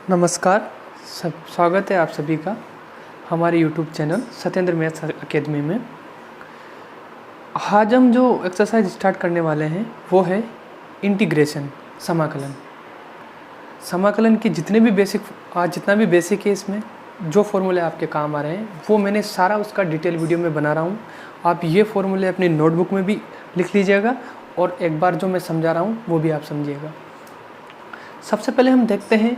नमस्कार। स्वागत है आप सभी का हमारे YouTube channel Satyendra maths academy में। आज हम जो एक्सरसाइज स्टार्ट करने वाले हैं वो है इंटीग्रेशन, समाकलन। समाकलन के जितने भी जितना भी बेसिक है, इसमें जो फॉर्मूले आपके काम आ रहे हैं वो मैंने सारा उसका डिटेल वीडियो में बना रहा हूँ। आप ये फॉर्मूले अपनी नोटबुक में भी लिख लीजिएगा और एक बार जो मैं समझा रहा हूँ वो भी आप समझिएगा। सबसे पहले हम देखते हैं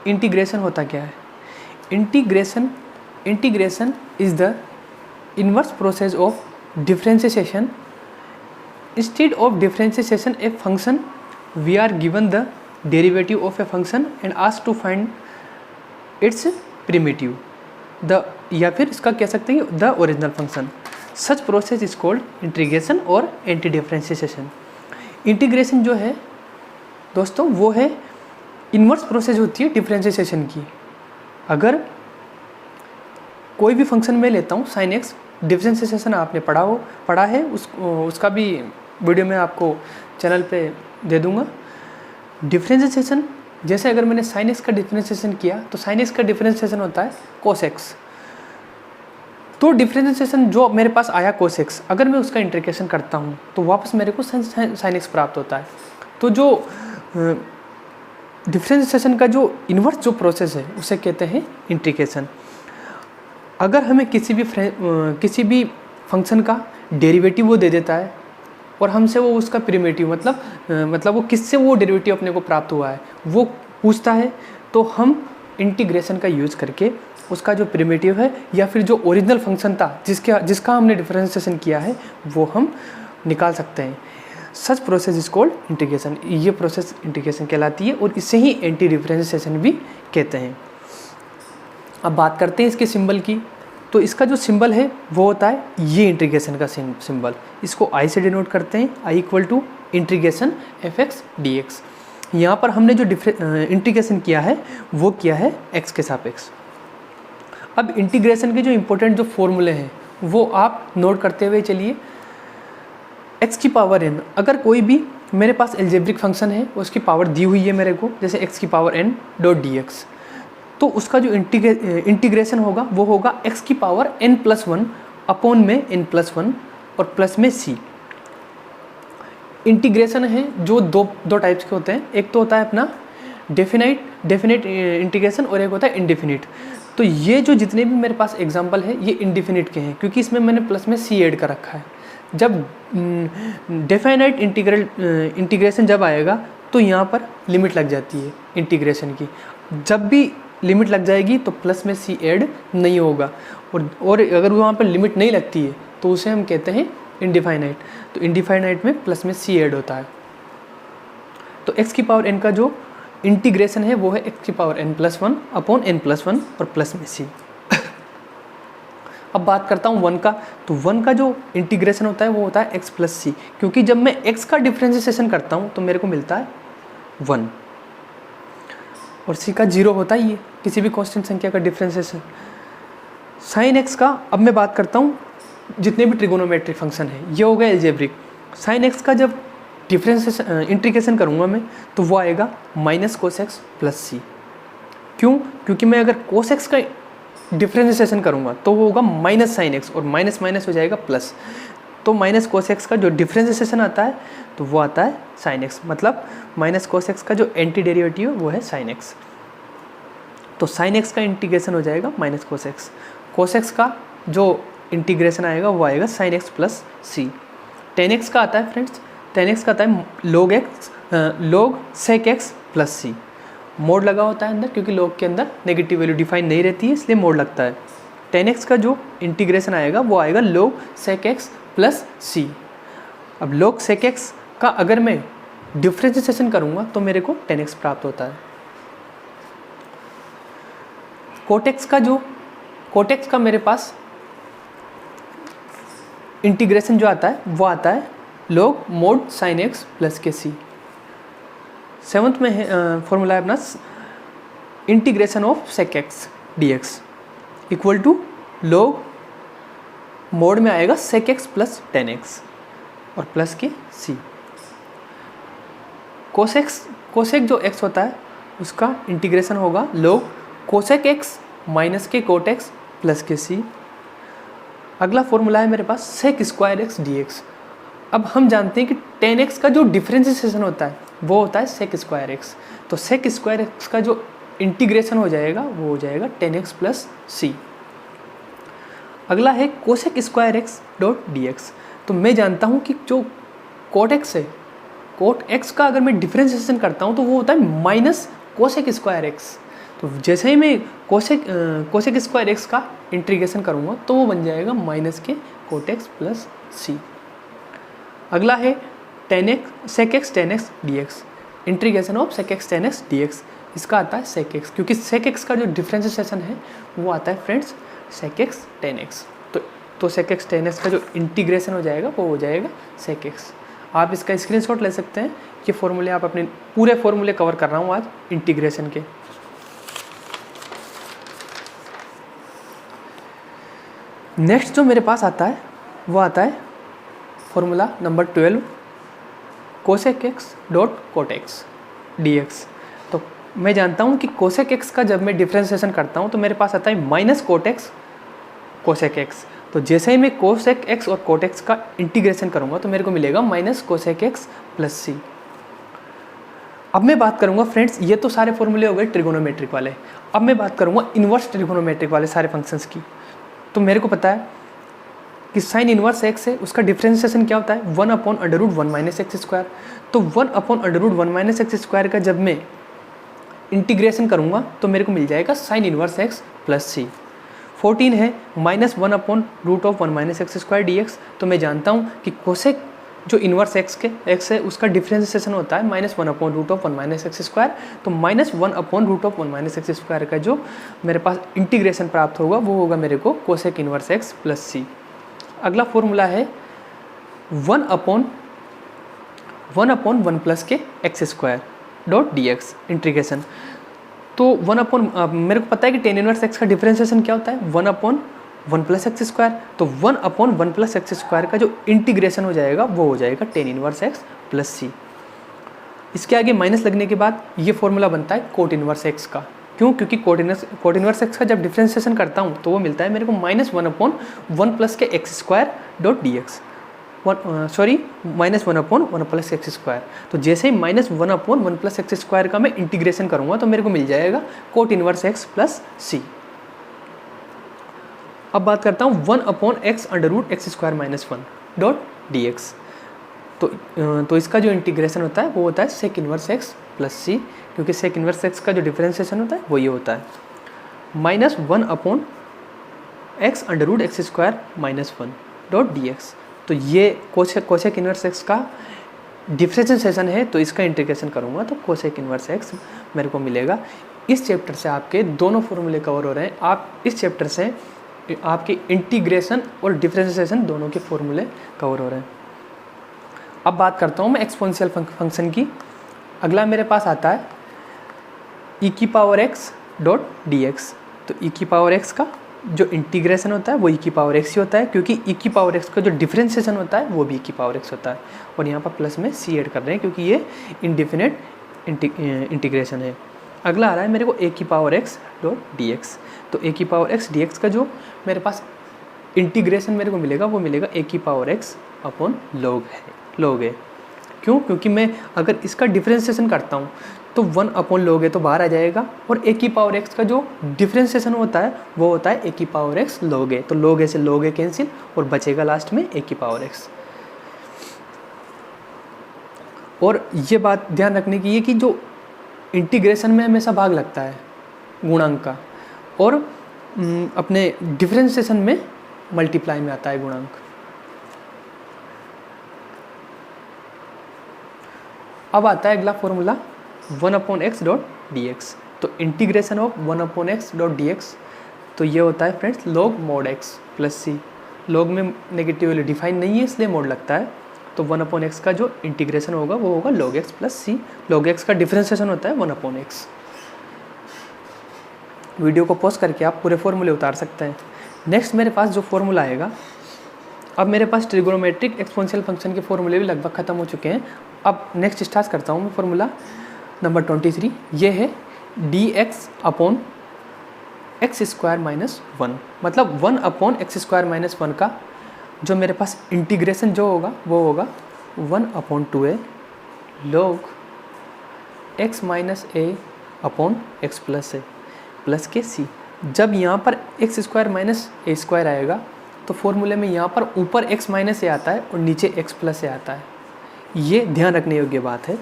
इंटीग्रेशन होता क्या है। Integration is the inverse process of differentiation. Instead of differentiation a function we are given the derivative of a function and asked to find its primitive the, या फिर इसका कह सकते हैं the original function. Such process is called integration और anti differentiation. Integration जो है दोस्तों वो है इन्वर्स प्रोसेस होती है डिफरेंशिएशन की। अगर कोई भी फंक्शन मैं लेता हूँ साइन एक्स, डिफरेंशिएशन आपने पढ़ा है, उसका भी वीडियो मैं आपको चैनल पे दे दूँगा। डिफरेंशिएशन जैसे अगर मैंने साइन एक्स का डिफरेंशिएशन किया तो साइन एक्स का डिफरेंशिएशन होता है कोस एक्स। तो डिफरेंशिएशन जो मेरे पास आया कोस एक्स, अगर मैं उसका इंटीग्रेशन करता हूँ तो वापस मेरे को साइन एक्स प्राप्त होता है। तो जो डिफरेंशिएशन का जो इन्वर्स जो प्रोसेस है उसे कहते हैं इंटीग्रेशन। अगर हमें किसी भी फंक्शन का डेरिवेटिव वो दे देता है और हमसे वो उसका प्रिमिटिव मतलब वो किससे वो डेरिवेटिव अपने को प्राप्त हुआ है वो पूछता है, तो हम इंटीग्रेशन का यूज़ करके उसका जो प्रिमिटिव है या फिर जो ओरिजिनल फंक्शन था जिसका हमने डिफरेंशिएशन किया है वो हम निकाल सकते हैं। सच प्रोसेस इज कॉल्ड इंटीग्रेशन। ये प्रोसेस इंटीग्रेशन कहलाती है और इसे ही एंटी डिफरेंशिएशन भी कहते हैं। अब बात करते हैं इसके सिंबल की। तो इसका जो सिंबल है वो होता है ये इंटीग्रेशन का सिंबल। इसको आई से डिनोट करते हैं, I equal to integration f x d x. यहाँ पर हमने जो इंटीग्रेशन किया है वो किया है एक्स के सापेक्ष। अब इंटीग्रेशन के जो इम्पोर्टेंट जो फॉर्मूले हैं वो आप नोट करते हुए चलिए। एक्स की पावर एन, अगर कोई भी मेरे पास एल्जेब्रिक फंक्शन है उसकी पावर दी हुई है मेरे को, जैसे एक्स की power n dot d x, तो उसका जो इंटीग्रेशन होगा वो होगा एक्स की power n plus one upon में एन प्लस वन और प्लस में सी। इंटीग्रेशन है जो दो टाइप्स के होते हैं। एक तो होता है अपना डेफिनेट इंटीग्रेशन और एक होता है इनडेफिनिट। तो ये जो जितने भी मेरे पास एग्जांपल है ये इनडेफिनिट के हैं क्योंकि इसमें मैंने प्लस में सी ऐड कर रखा है। जब डेफिनाइट इंटीग्रेशन जब आएगा तो यहाँ पर लिमिट लग जाती है इंटीग्रेशन की। जब भी लिमिट लग जाएगी तो प्लस में सी ऐड नहीं होगा और अगर वहाँ पर लिमिट नहीं लगती है तो उसे हम कहते हैं इनडिफाइनाइट। तो इनडिफाइनाइट में प्लस में सी ऐड होता है। तो एक्स की पावर एन का जो इंटीग्रेशन है वो है एक्स की power n plus one upon n plus one और प्लस में सी। अब बात करता हूँ वन का। तो वन का जो इंटीग्रेशन होता है वो होता है एक्स प्लस सी, क्योंकि जब मैं एक्स का डिफरेंशिएशन करता हूँ तो मेरे को मिलता है वन और सी का जीरो होता ही है किसी भी कांस्टेंट संख्या का डिफरेंशिएशन। साइन एक्स का अब मैं बात करता हूँ जितने भी ट्रिगोनोमेट्रिक फंक्शन है, ये हो गया एल्जेब्रिक। साइन एक्स का जब डिफरेंशिएशन इंटीग्रेशन करूँगा मैं तो वो आएगा माइनस कोस एक्स प्लस सी। क्यों? क्योंकि मैं अगर कोस एक्स का डिफरेंशिएशन करूँगा तो वो होगा माइनस साइन एक्स और माइनस माइनस हो जाएगा प्लस। तो माइनस कोस एक्स का जो डिफरेंशिएशन आता है तो वो आता है साइन एक्स, मतलब माइनस कोस एक्स का जो एंटी डेरिवेटिव है वो है साइन एक्स। तो साइन एक्स का इंटीग्रेशन हो जाएगा minus cos x. Cos x का जो इंटीग्रेशन आएगा वो आएगा साइन एक्स प्लस सी। टेन एक्स का आता है फ्रेंड्स, टेन एक्स का आता है लॉग सेक एक्स प्लस सी। मोड लगा होता है अंदर क्योंकि लॉग के अंदर नेगेटिव वैल्यू डिफाइन नहीं रहती है इसलिए मोड लगता है। टेन एक्स का जो इंटीग्रेशन आएगा वो आएगा log sec x plus c. अब लॉग सेक एक्स का अगर मैं डिफरेंशिएशन करूँगा तो मेरे को टेन एक्स प्राप्त होता है। कोटेक्स का मेरे पास इंटीग्रेशन जो आता है वो आता है log mod sine x plus के सी। सेवंथ में है फॉर्मूला है अपना integration of sec x d x equal to log mod में आएगा sec x plus tan x और प्लस के सी। कोसेक जो एक्स होता है उसका इंटीग्रेशन होगा log कोसेक एक्स माइनस के कोट एक्स प्लस के सी। अगला फॉर्मूला है मेरे पास sec square x d x. अब हम जानते हैं कि टेन एक्स का जो डिफ्रेंसिएशन होता है वो होता है सेक स्क्वायर एक्स। तो सेक स्क्वायर एक्स का जो इंटीग्रेशन हो जाएगा वो हो जाएगा टेन एक्स प्लस सी। अगला है cosec square x dot d x. तो मैं जानता हूँ कि जो कोट एक्स है, कोट एक्स का अगर मैं डिफ्रेंसिएशन करता हूँ तो वो होता है माइनस कोसेक स्क्वायर एक्स। तो जैसे ही मैं कोसेक स्क्वायर एक्स का इंटीग्रेशन करूँगा तो वो बन जाएगा माइनस के कोट एक्स प्लस सी। अगला है tan x sec x tan x d x, integration of sec x tan x d x. इसका आता है सेक एक्स, क्योंकि सेक एक्स का जो डिफ्रेंसिएशन है वो आता है friends sec x tan x. तो सेक एक्स टेन एक्स का जो इंटीग्रेशन हो जाएगा वो हो जाएगा सेक एक्स। आप इसका स्क्रीनशॉट ले सकते हैं। ये फॉर्मूले आप अपने पूरे फॉर्मूले कवर कर रहा हूँ आज इंटीग्रेशन के। नेक्स्ट जो मेरे पास आता है वो आता है formula number 12 cosec x dot cot x d x. तो मैं जानता हूँ कि कोसेक एक्स का जब मैं डिफ्रेंसिएशन करता हूँ तो मेरे पास आता है minus cot x cosec x. तो जैसे ही मैं कोसेक एक्स और कोट एक्स का इंटीग्रेशन करूँगा तो मेरे को मिलेगा minus cosec x plus c. अब मैं बात करूँगा फ्रेंड्स, ये तो सारे फॉर्मूले हो गए ट्रिगोनोमेट्रिक वाले। अब मैं बात करूँगा इन्वर्स ट्रिगोनोमेट्रिक वाले सारे फंक्शंस की। तो मेरे को पता है कि साइन इन्वर्स एक्स है, उसका डिफ्रेंसिएशन क्या होता है 1 upon under root 1 minus x square. तो 1 upon under root 1 minus x square का जब मैं इंटीग्रेशन करूँगा तो मेरे को मिल जाएगा sine inverse x plus c. 14 है minus 1 upon root of 1 minus x square d x. तो मैं जानता हूँ कि कोसेक जो इन्वर्स एक्स है उसका डिफ्रेंसिएशन होता है minus 1 upon root of 1 minus x square. तो minus 1 upon root of 1 minus x square का जो मेरे पास इंटीग्रेशन प्राप्त होगा वो होगा मेरे को cosec inverse x plus c. अगला फॉर्मूला है 1 अपॉन 1 प्लस के x square dot d x integration. तो 1 अपॉन मेरे को पता है कि टेन इनवर्स एक्स का डिफ्रेंसिएशन क्या होता है 1 अपॉन 1 प्लस एक्स स्क्वायर। तो 1 अपॉन 1 प्लस एक्स स्क्वायर का जो इंटीग्रेशन हो जाएगा वो हो जाएगा टेन इनवर्स एक्स प्लस सी। इसके आगे माइनस लगने के बाद ये फॉर्मूला बनता है कोट इनवर्स एक्स का। क्यों? क्योंकि कोट इनवर्स एक्स का जब डिफ्रेंसिएशन करता हूँ तो वो मिलता है मेरे को माइनस 1 अपॉन 1 प्लस के x square dot d x. Minus 1 upon 1 plus x square. तो जैसे ही minus 1 upon 1 plus x square का मैं इंटीग्रेशन करूँगा तो मेरे को मिल जाएगा cot inverse x plus c. अब बात करता हूँ 1 upon x under root x square minus 1 dot d x. तो इसका जो इंटीग्रेशन होता है वो होता है सेक इनवर्स एक्स प्लस सी, क्योंकि सेक इनवर्स एक्स का जो डिफ्रेंसिएशन होता है वो ये होता है minus 1 upon x under root x square minus 1 dot d x. तो ये कोसेक इनवर्स एक्स का डिफ्रेंसिएशन है, तो इसका इंटीग्रेशन करूँगा तो कोसेक इनवर्स एक्स मेरे को मिलेगा। इस चैप्टर से आपके दोनों फॉर्मूले कवर हो रहे हैं। आप इस चैप्टर से आपके इंटीग्रेशन और डिफ्रेंसिएशन दोनों के फॉर्मूले कवर हो रहे हैं। अब बात करता हूँ मैं एक्सपोनेंशियल फंक्शन की। अगला मेरे पास आता है ई की power x dot d x. तो ई की पावर एक्स का जो इंटीग्रेशन होता है वो ई की पावर एक्स ही होता है, क्योंकि ई की पावर एक्स का जो डिफ्रेंसिएशन होता है वो भी ई की पावर एक्स होता है। और यहाँ पर प्लस में सी ऐड कर रहे हैं क्योंकि ये इंडिफिनिट इंटीग्रेशन है। अगला आ रहा है मेरे को ए की power x dot d x. तो ए की पावर एक्स डी एक्स का जो मेरे पास इंटीग्रेशन मेरे को मिलेगा वो मिलेगा ए की पावर एक्स अपॉन लॉग है। क्यों? क्योंकि मैं अगर इसका डिफ्रेंसिएशन करता हूँ तो 1 अपॉन लॉग है तो बाहर आ जाएगा, और ए की पावर एक्स का जो डिफ्रेंसिएशन होता है वो होता है ए की पावर एक्स लॉग है। तो लॉग ए से लॉग ए कैंसिल और बचेगा लास्ट में ए की पावर एक्स। और ये बात ध्यान रखने की है कि जो इंटीग्रेशन में हमेशा भाग लगता है गुणांक का, और अपने डिफ्रेंसिएशन में मल्टीप्लाई में आता है गुणांक। अब आता है अगला formula 1 upon x dot d x. तो integration of 1 upon x dot d x, तो ये होता है friends log mod x plus c. Log में नेगेटिव वैल्यू डिफाइन नहीं है इसलिए मॉड लगता है। तो 1 अपॉन एक्स का जो इंटीग्रेशन होगा वो होगा log x plus c. Log x का डिफ्रेंसिएशन होता है 1 अपॉन एक्स। वीडियो को पॉज करके आप पूरे फॉर्मूले उतार सकते हैं। नेक्स्ट मेरे पास जो फॉर्मूला आएगा, अब मेरे पास ट्रिगोनोमेट्रिक एक्सपोनेंशियल फंक्शन के फॉर्मूले भी लगभग खत्म हो चुके हैं। अब नेक्स्ट स्टार्ट करता हूँ मैं फॉर्मूला नंबर 23। ये है d x upon x square minus one, मतलब 1 upon x square minus one का जो मेरे पास इंटीग्रेशन जो होगा वो होगा 1 upon 2a log x minus a upon x plus A plus के सी। जब यहाँ पर x square minus a square आएगा तो फॉर्मूले में यहाँ पर ऊपर x माइनस ए आता है और नीचे x प्लस ए आता है, ये ध्यान रखने योग्य बात है।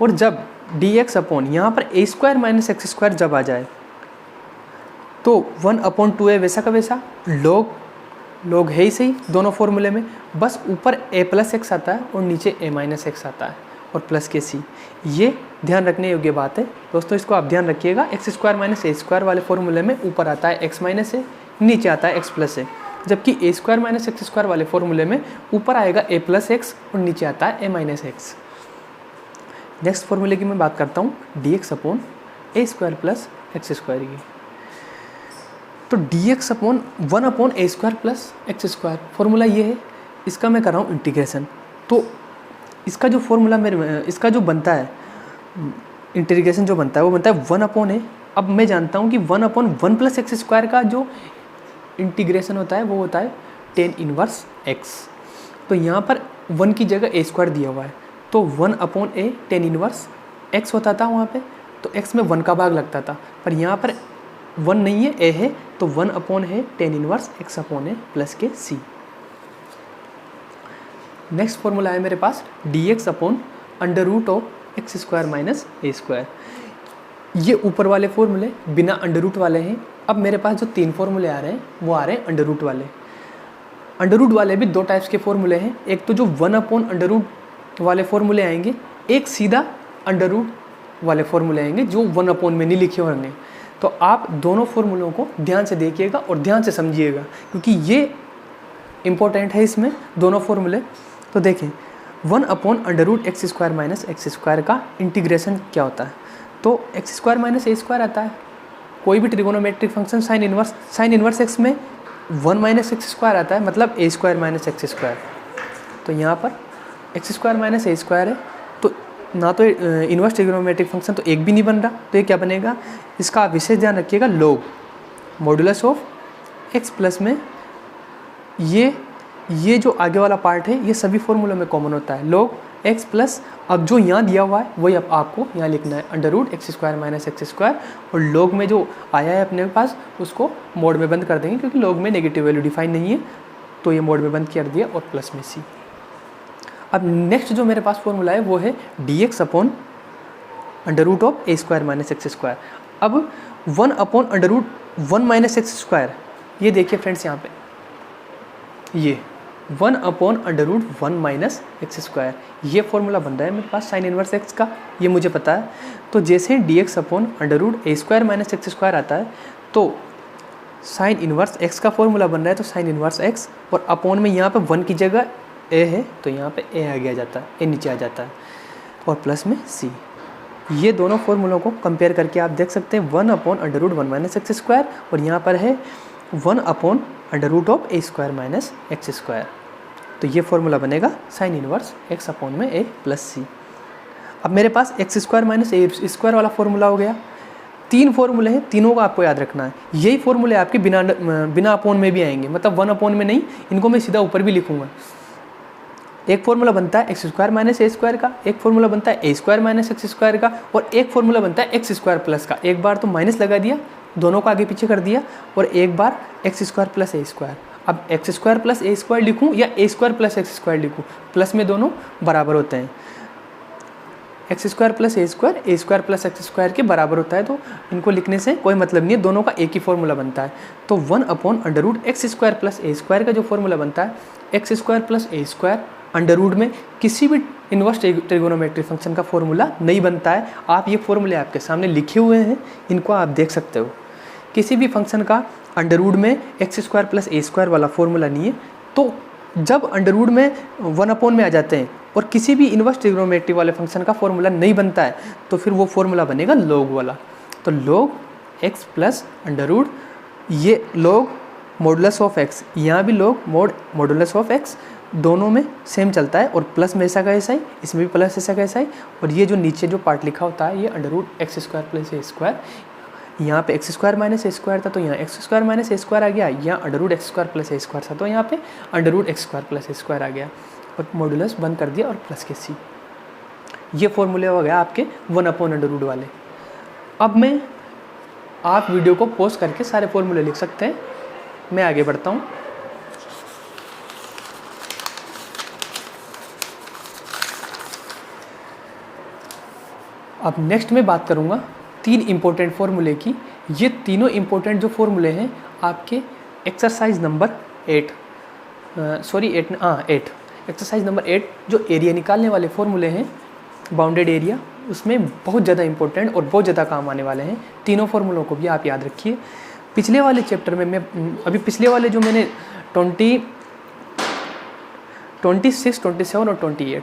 और जब डी एक्स अपॉन यहाँ पर ए स्क्वायर माइनस एक्स स्क्वायर जब आ जाए तो 1 अपॉन 2a वैसा का वैसा, लॉग है ही सही दोनों फॉर्मूले में, बस ऊपर a प्लस एक्स आता है और नीचे a माइनस एक्स आता है और प्लस के सी, ये ध्यान रखने योग्य बात है दोस्तों, इसको आप ध्यान रखिएगा। X square minus a square वाले फॉर्मूले में ऊपर आता है x माइनस ए, नीचे आता है x प्लस ए, जबकि ए स्क्वायर माइनस एक्स स्क्वायर वाले फॉर्मूले में ऊपर आएगा a प्लस एक्स और नीचे आता है a माइनस एक्स। नेक्स्ट फॉर्मूले की मैं बात करता हूँ d x upon a square plus x square की। तो d x upon 1 upon a square plus x square formula ये है, इसका मैं कर रहा हूँ इंटीग्रेशन। तो इसका जो फॉर्मूला इसका जो बनता है इंटीग्रेशन जो बनता है वो बनता है 1 अपॉन ए। अब मैं जानता हूँ कि 1 अपॉन 1 प्लस एक्स स्क्वायर का जो इंटीग्रेशन होता है वो होता है टेन इनवर्स एक्स। तो यहाँ पर 1 की जगह ए स्क्वायर दिया हुआ है, तो 1 अपॉन ए टेन इनवर्स एक्स होता था वहाँ पे, तो एक्स में 1 का भाग लगता था, पर यहाँ पर 1 नहीं है, ए है, तो 1 अपॉन है ten inverse x upon a plus के सी। नेक्स्ट फॉर्मूला है मेरे पास d x upon under root of x square minus a square. ये ऊपर वाले फॉर्मूले बिना अंडर रूट वाले हैं। अब मेरे पास जो 3 फॉर्मूले आ रहे हैं वो आ रहे हैं अंडर रूट वाले। अंडर रूट वाले भी 2 टाइप्स के फॉर्मूले हैं, एक तो जो 1 अपॉन अंडर रूट वाले फॉर्मूले आएंगे, एक सीधा अंडर रूट वाले फॉर्मूले आएंगे जो 1 अपॉन में नहीं लिखे होंगे। तो आप दोनों फॉर्मूलों को ध्यान से देखिएगा और ध्यान से समझिएगा, क्योंकि ये इम्पोर्टेंट है इसमें दोनों फॉर्मूले। तो देखें 1 upon under root x square minus x square का इंटीग्रेशन क्या होता है, तो x square minus a square आता है। कोई भी trigonometric function sine inverse x में 1 माइनस एक्स स्क्वायर आता है, मतलब a square minus x square. तो यहाँ पर x square minus a square है, तो ना तो इनवर्स ट्रिगोनोमेट्रिक फंक्शन तो एक भी नहीं बन रहा, तो ये क्या बनेगा, इसका आप विशेष ध्यान रखिएगा, log modulus of x plus में ये जो आगे वाला पार्ट है ये सभी फॉर्मूलों में कॉमन होता है, लॉग एक्स प्लस। अब जो यहाँ दिया हुआ है वही अब आपको यहाँ लिखना है, under root x square minus x square, और लॉग में जो आया है अपने पास उसको मोड में बंद कर देंगे, क्योंकि लॉग में नेगेटिव वैल्यू डिफाइन नहीं है, तो ये मोड में बंद कर दिया और प्लस में सी। अब नेक्स्ट जो मेरे पास फॉर्मूला है वो है d x upon under root of a square minus x square. अब 1 upon under root 1 minus x square, ये देखिए फ्रेंड्स यहाँ पे ये 1 upon under root 1 minus x square, ये फॉर्मूला बन रहा है मेरे पास साइन इनवर्स एक्स का, ये मुझे पता है। तो जैसे d x upon under root a square minus x square आता है, तो साइन इनवर्स एक्स का फॉर्मूला बन रहा है, तो साइन इनवर्स एक्स, और अपॉन में यहाँ पे 1 की जगह ए है, तो यहाँ पे ए आगे आ जाता है, ए नीचे आ जाता है, और प्लस में सी। ये दोनों फॉर्मूलों को कंपेयर करके आप देख सकते हैं 1 upon under root 1 minus x square, और यहाँ पर है 1 upon under root of a square minus x square. तो ये फॉर्मूला बनेगा साइन इनवर्स एक्स अपॉन में ए प्लस सी। अब मेरे पास x square minus a square वाला फॉर्मूला हो गया। 3 फॉर्मूले हैं, तीनों का आपको याद रखना है। यही फॉर्मूले आपके बिना अपॉन में भी आएंगे, मतलब 1 अपॉन में नहीं, इनको मैं सीधा ऊपर भी लिखूंगा। एक फॉर्मूला बनता है x square minus a square का, एक फॉर्मूला बनता है ए स्क्वायर माइनस एक्स स्क्वायर का, और एक फॉर्मूला बनता है एक्स स्क्वायर प्लस का। एक बार तो माइनस लगा दिया, दोनों को आगे पीछे कर दिया, और एक बार x square plus a square. अब x square plus a square लिखूँ या ए स्क्वायर प्लस एक्स स्क्वायर लिखूँ, प्लस में दोनों बराबर होते हैं। X square plus a square plus x square के बराबर होता है, तो इनको लिखने से कोई मतलब नहीं है, दोनों का एक ही फॉर्मूला बनता है। तो 1 upon under root x square plus a square का जो फॉर्मूला बनता है, x square plus a square under root में किसी भी इनवर्स ट्रिगोनोमेट्रिक फंक्शन का फॉर्मूला नहीं बनता है। आप ये फॉर्मूले आपके सामने लिखे हुए हैं, इनको आप देख सकते हो। किसी भी फंक्शन का अंडर रूट में x square plus a square वाला फॉर्मूला नहीं है, तो जब अंडर रूट में 1 अपॉन में आ जाते हैं और किसी भी इनवर्स ट्रिगोनोमेट्री वाले फंक्शन का फॉर्मूला नहीं बनता है, तो फिर वो फॉर्मूला बनेगा लॉग वाला। तो log x plus under root, ये लॉग मॉडुलस ऑफ एक्स, यहाँ भी लॉग मॉडुलस ऑफ एक्स, दोनों में सेम चलता है और प्लस में ऐसा का ऐसा ही, इसमें भी प्लस ऐसा का ऐसा ही। और ये जो नीचे जो पार्ट लिखा होता है ये under root x square plus a square, यहाँ पे x square minus a square था तो यहाँ x square minus a square आ गया, यहाँ under root x square plus a square था तो यहाँ पे under root x square plus a square आ गया और मॉडुलस बंद कर दिया और प्लस के सी। ये फॉर्मूले हो गया आपके 1/√। वाले। अब मैं आप वीडियो को पॉज करके सारे फॉर्मूले लिख सकते हैं। मैं आगे बढ़ता हूँ। अब नेक्स्ट मैं बात करूँगा 3 इम्पोर्टेंट फॉर्मूले की। ये तीनों इम्पोर्टेंट जो फॉर्मूले हैं आपके एक्सरसाइज नंबर 8 एक्सरसाइज नंबर 8 जो एरिया निकालने वाले फॉर्मूले हैं, बाउंडेड एरिया, उसमें बहुत ज़्यादा इंपॉर्टेंट और बहुत ज़्यादा काम आने वाले हैं। तीनों फॉर्मूलों को भी आप याद रखिए। पिछले वाले चैप्टर में मैं अभी पिछले वाले जो मैंने 26, 27 और 28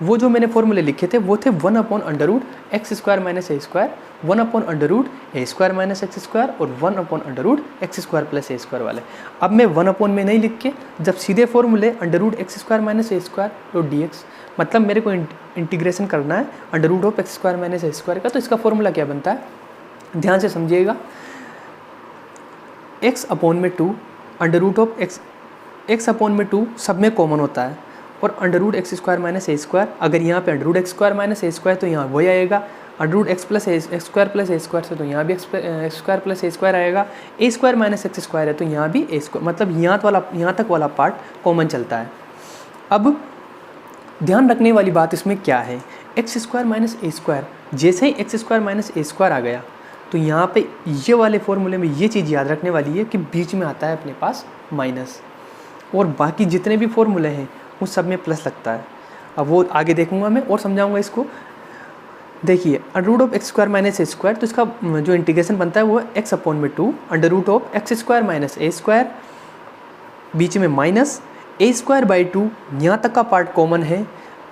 वो जो मैंने फॉर्मूले लिखे थे वो थे 1/√x square minus a square, 1/√a square minus x square और 1/√x square plus a square वाले। अब मैं 1 में नहीं लिख के जब सीधे फॉर्मूले √x square minus a square dot d x, मतलब मेरे को इंटीग्रेशन करना है √x square minus a square का, तो इसका फॉर्मूला क्या बनता है ध्यान से समझिएगा। x/2 x/2 सब में कॉमन होता है और √x square minus a square, अगर यहाँ पे √x square minus a square तो यहाँ वही आएगा, √x plus a square plus a square से तो यहाँ भी x square plus a square आएगा, ए स्क्वायर माइनस एक्स स्क्वायर है तो यहाँ भी ए स्क्वायर, मतलब यहाँ तक वाला पार्ट कॉमन चलता है। अब ध्यान रखने वाली बात इसमें क्या है, x square minus a square, जैसे ही x square minus a square आ गया तो यहाँ पे ये वाले फॉर्मूले में ये चीज़ याद रखने वाली है कि बीच में आता है अपने पास माइनस, और बाकी जितने भी फॉर्मूले हैं उन सब में प्लस लगता है। अब वो आगे देखूंगा मैं और समझाऊंगा इसको। देखिए √x square minus a square, तो इसका जो इंटीग्रेशन बनता है वो है x/2 √x square minus a square, बीच में माइनस a स्क्वायर बाई 2, यहाँ तक का पार्ट कॉमन है,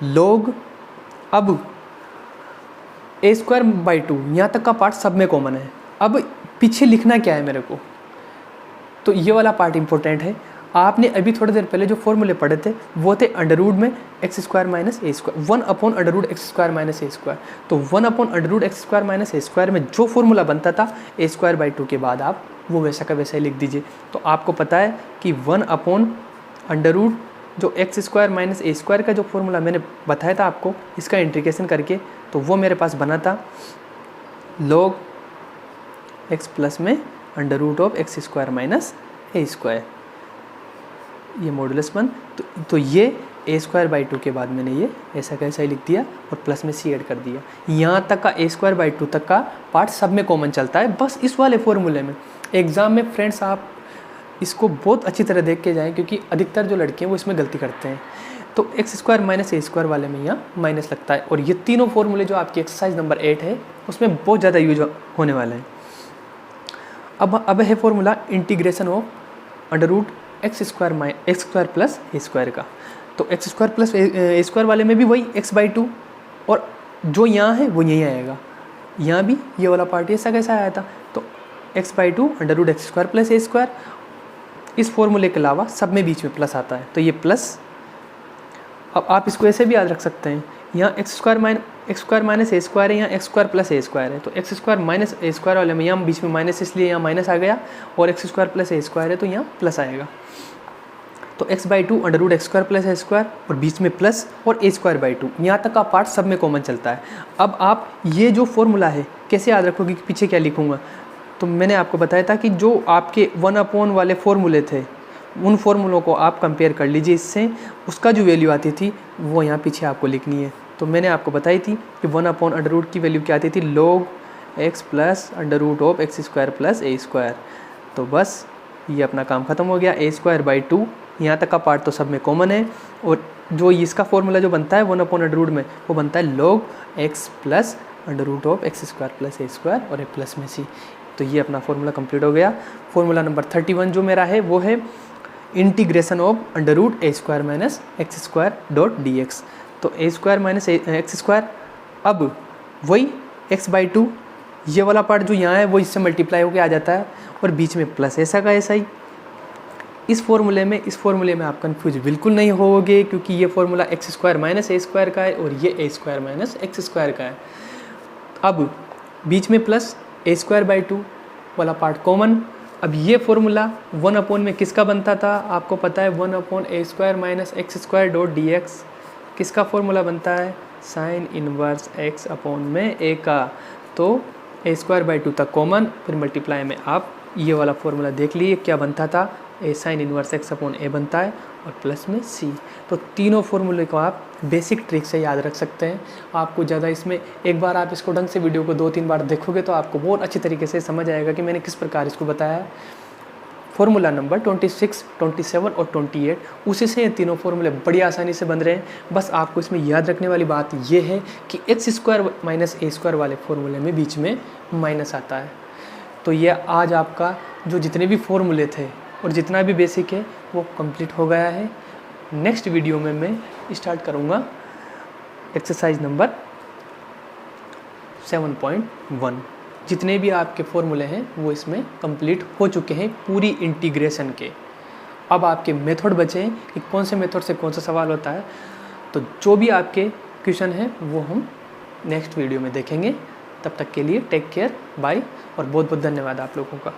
log, अब a स्क्वायर बाई 2 यहाँ तक का पार्ट सब में कॉमन है। अब पीछे लिखना क्या है मेरे को, तो ये वाला पार्ट इंपॉर्टेंट है। आपने अभी थोड़ी देर पहले जो फॉर्मूले पढ़े थे वो थे अंडर रूट में x square minus a square, 1/√x square minus a square, तो 1/√x square minus a square में जो फॉर्मूला बनता था a स्क्वायर बाई 2 के बाद आप वो वैसा का वैसा ही लिख दीजिए। तो आपको पता है कि 1/√, जो x square minus a square का जो फॉर्मूला मैंने बताया था आपको इसका इंटीग्रेशन करके, तो वो मेरे पास बना था log x प्लस में √x square minus a square, ये मॉडुलस बन, तो ये a स्क्वायर बाई 2 के बाद मैंने ये ऐसा कैसा ही लिख दिया और प्लस में c ऐड कर दिया। यहाँ तक का a स्क्वायर बाई 2 तक का पार्ट सब में कॉमन चलता है, बस इस वाले फॉर्मूले में। एग्ज़ाम में फ्रेंड्स आप इसको बहुत अच्छी तरह देख के जाएं, क्योंकि अधिकतर जो लड़के हैं वो इसमें गलती करते हैं। तो x square minus a square वाले में यहाँ माइनस लगता है, और ये तीनों फॉर्मूले जो आपकी एक्सरसाइज नंबर 8 है उसमें बहुत ज़्यादा यूज होने वाला है। अब है formula integration of √x square plus a square का। तो x square plus a square वाले में भी वही x/2, और जो यहाँ है वो यहीं आएगा, यहाँ भी ये वाला पार्ट ऐसा कैसा आया था, तो x/2 √x square plus a square. इस फॉर्मूले के अलावा सब में बीच में प्लस आता है, तो ये प्लस। अब आप इसको ऐसे भी याद रख सकते हैं, यहाँ x square minus a square है, यहाँ x square plus a square है, तो x square minus a square वाले में यहाँ बीच में माइनस, इसलिए यहाँ माइनस आ गया, और x square plus a square है तो यहाँ प्लस आएगा। तो x/2 √x square plus a square और बीच में प्लस, और a स्क्वायर बाई 2 यहाँ तक का पार्ट सब में कॉमन चलता है। अब आप ये जो फॉर्मूला है कैसे याद रखोगे कि पीछे क्या लिखूँगा, तो मैंने आपको बताया था कि जो आपके 1/, वाले फॉर्मूले थे उन फॉर्मूलों को आप कंपेयर कर लीजिए इससे, उसका जो वैल्यू आती थी वो यहाँ पीछे आपको लिखनी है। तो मैंने आपको बताई थी कि 1/√, की वैल्यू क्या आती थी, log x plus √x square plus a square. तो बस ये अपना काम ख़त्म हो गया। a स्क्वायर बाई 2 यहाँ तक का पार्ट तो सब में कॉमन है, और जो इसका फॉर्मूला जो बनता है 1/√, में वो बनता है log x plus √x square plus a square और ए प्लस में c। तो ये अपना फॉर्मूला कंप्लीट हो गया। फॉर्मूला नंबर 31 जो मेरा है वो है integration of √a square minus x square dot d x. तो a square minus x square, अब वही x/2 ये वाला पार्ट जो यहाँ है वो इससे मल्टीप्लाई होकर आ जाता है, और बीच में प्लस ऐसा का ऐसा ही, इस फॉर्मूले में आप कंफ्यूज बिल्कुल नहीं होगे, क्योंकि ये formula x square minus a square का है और ये ए स्क्वायर माइनस एक्स स्क्वायर का है। अब बीच में प्लस ए स्क्वायर बाई 2 वाला पार्ट कॉमन। अब ये फॉर्मूला 1 अपॉन में किसका बनता था, आपको पता है 1 upon a square minus x square dot d x किसका फॉर्मूला बनता है, साइन इनवर्स एक्स अपॉन में ए का। तो ए स्क्वायर बाई 2 तक कॉमन, फिर मल्टीप्लाई में आप ये वाला फॉर्मूला देख लीजिए क्या बनता था, ए साइन इनवर्स एक्स अपॉन ए बनता है और प्लस में सी। तो तीनों फॉर्मूले को आप बेसिक ट्रिक से याद रख सकते हैं। आपको ज़्यादा इसमें, एक बार आप इसको ढंग से वीडियो को 2-3 बार देखोगे तो आपको बहुत अच्छी तरीके से समझ आएगा कि मैंने किस प्रकार इसको बताया है। फॉर्मूला नंबर 26, 27 और 28, उसी से ये तीनों फॉर्मूले बड़ी आसानी से बन रहे हैं। बस आपको इसमें याद रखने वाली बात ये है कि x square minus a square वाले फॉर्मूले में बीच में माइनस आता है। तो ये आज आपका जो जितने भी फॉर्मूले थे और जितना भी बेसिक है वो कंप्लीट हो गया है। नेक्स्ट वीडियो में मैं स्टार्ट करूँगा एक्सरसाइज नंबर 7.1। जितने भी आपके फॉर्मूले हैं वो इसमें कंप्लीट हो चुके हैं पूरी इंटीग्रेशन के। अब आपके मेथड बचे हैं कि कौन से मेथड से कौन सा सवाल होता है। तो जो भी आपके क्वेश्चन हैं वो हम नेक्स्ट वीडियो में देखेंगे। तब तक के लिए टेक केयर, बाय और बहुत बहुत धन्यवाद आप लोगों का।